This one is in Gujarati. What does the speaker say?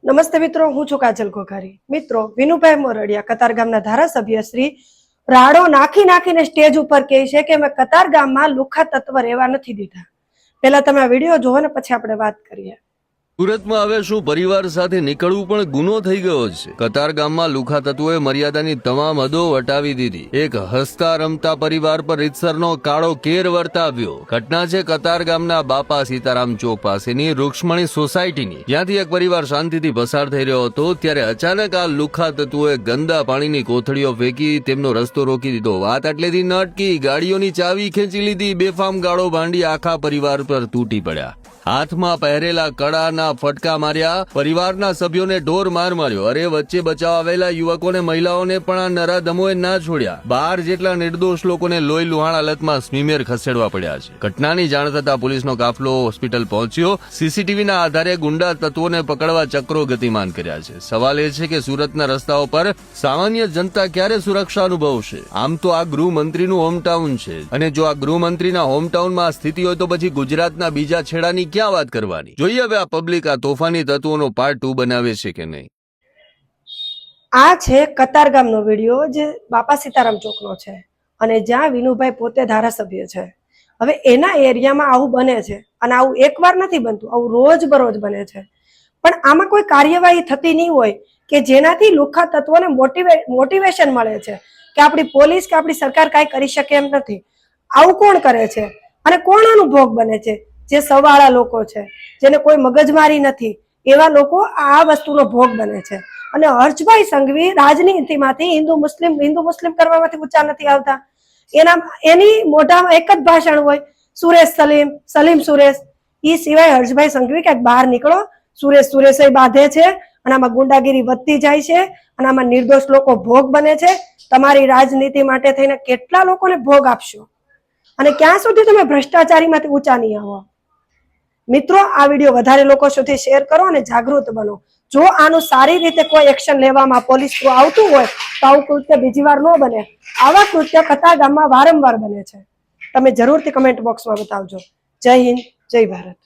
નમસ્તે મિત્રો, હું છું કાજલ ઘોઘારી। મિત્રો, વિનુભાઈ મોરડિયા કતારગામના ધારાસભ્ય શ્રી રાડો નાખીને સ્ટેજ ઉપર કહે છે કે મેં કતારગામમાં લુખ્ખા તત્વ રહેવા નથી દીધા। પહેલા તમે આ વિડીયો જોવો ને પછી આપણે વાત કરીએ। સુરતમાં હવે શું પરિવાર સાથે નીકળવું પણ ગુનો થઈ ગયો છે। કતારગામમાં લુખ્ખા તત્વોએ મર્યાદાની તમામ હદો વટાવી દીધી। એક હસતા રમતા પરિવાર પર રીતસરનો કાળો કેર વર્તાવ્યો। ઘટના છે કતારગામના બાપા સીતારામ ચોક પાસેની રૂક્ષ્મણી સોસાયટીની, જ્યાંથી એક પરિવાર શાંતિથી પસાર થઈ રહ્યો હતો ત્યારે અચાનક આ લુખ્ખા તત્વોએ ગંદા પાણીની કોથળીઓ ફેંકી તેમનો રસ્તો રોકી દીધો। વાત એટલેથી ન અટકી, ગાડીઓની ચાવી ખેંચી લીધી, બેફામ ગાળો ભાંડી આખા પરિવાર પર તૂટી પડ્યા। હાથમાં પહેરેલા કડાના ફટકા માર્યા, પરિવારના સભ્યોને ઢોર માર માર્યો। અરે વચ્ચે બચાવ આવેલા યુવકોને મહિલાઓને પણ આ નરાધમોએ ના છોડ્યા। 12 જેટલા નિર્દોષ લોકોને લોહી લુહાણ હાલતમાં સ્મીમેર ખસેડવા પડ્યા છે। ઘટનાની જાણ થતા પોલીસનો કાફલો હોસ્પિટલ પહોંચ્યો। સીસીટીવીના આધારે ગુંડા તત્વોને પકડવા ચક્રો ગતિમાન કર્યા છે। સવાલ એ છે કે સુરતના રસ્તાઓ પર સામાન્ય જનતા ક્યારે સુરક્ષા અનુભવશે? આમ તો આ ગૃહમંત્રીનું હોમટાઉન છે, અને જો આ ગૃહમંત્રીના હોમટાઉનમાં આ સ્થિતિ હોય તો પછી ગુજરાતના બીજા છેડાની ક્યાં વાત કરવાની? જોઈએ હવે આ પબ્લિક આ તોફાની તત્વોનો પાર્ટ 2 બનાવે છે કે નહીં। આ છે કતારગામનો વિડીયો જે બાપા સીતારામ ચોકનો છે અને જ્યાં વિનુભાઈ પોતે ધારાસભ્ય છે। હવે એના એરિયામાં આવું બને છે અને આવું એકવાર નથી બનતું, આવું રોજ બરોજ બને છે। પણ આમાં કોઈ કાર્યવાહી થતી નહીં હોય કે જેનાથી લુખ્ખા તત્વોને મોટિવેશન મળે છે કે આપણી પોલીસ કે આપણી સરકાર કાંઈ કરી શકે એમ નથી। આવું કોણ કરે છે અને કોણ આનો ભોગ બને છે? જે સવાળા લોકો છે, જેને કોઈ મગજમારી નથી, એવા લોકો આ વસ્તુનો ભોગ બને છે। અને હર્ષભાઈ સંઘવી રાજનીતિમાંથી હિન્દુ મુસ્લિમ કરવામાંથી ઊંચા નથી આવતા। એની મોઢામાં એક જ ભાષણ હોય, સુરેશ સલીમ સુરેશ। એ સિવાય હર્ષભાઈ સંઘવી ક્યાંક બહાર નીકળો, સુરેશ બાંધે છે અને આમાં ગુંડાગીરી વધતી જાય છે અને આમાં નિર્દોષ લોકો ભોગ બને છે। તમારી રાજનીતિ માટે થઈને કેટલા લોકોને ભોગ આપશો અને ક્યાં સુધી તમે ભ્રષ્ટાચારીમાંથી ઊંચા નહીં આવો? મિત્રો, આ વિડીયો વધારે લોકો સુધી શેર કરો અને જાગૃત બનો। જો આનું સારી રીતે કોઈ એક્શન લેવામાં પોલીસ થ્રુ આવતું હોય તો આવું કૃત્ય બીજી વાર ન બને। આવા કૃત્ય કતારગામમાં વારંવાર બને છે। તમે જરૂરથી કમેન્ટ બોક્સમાં બતાવજો। જય હિન્દ, જય ભારત।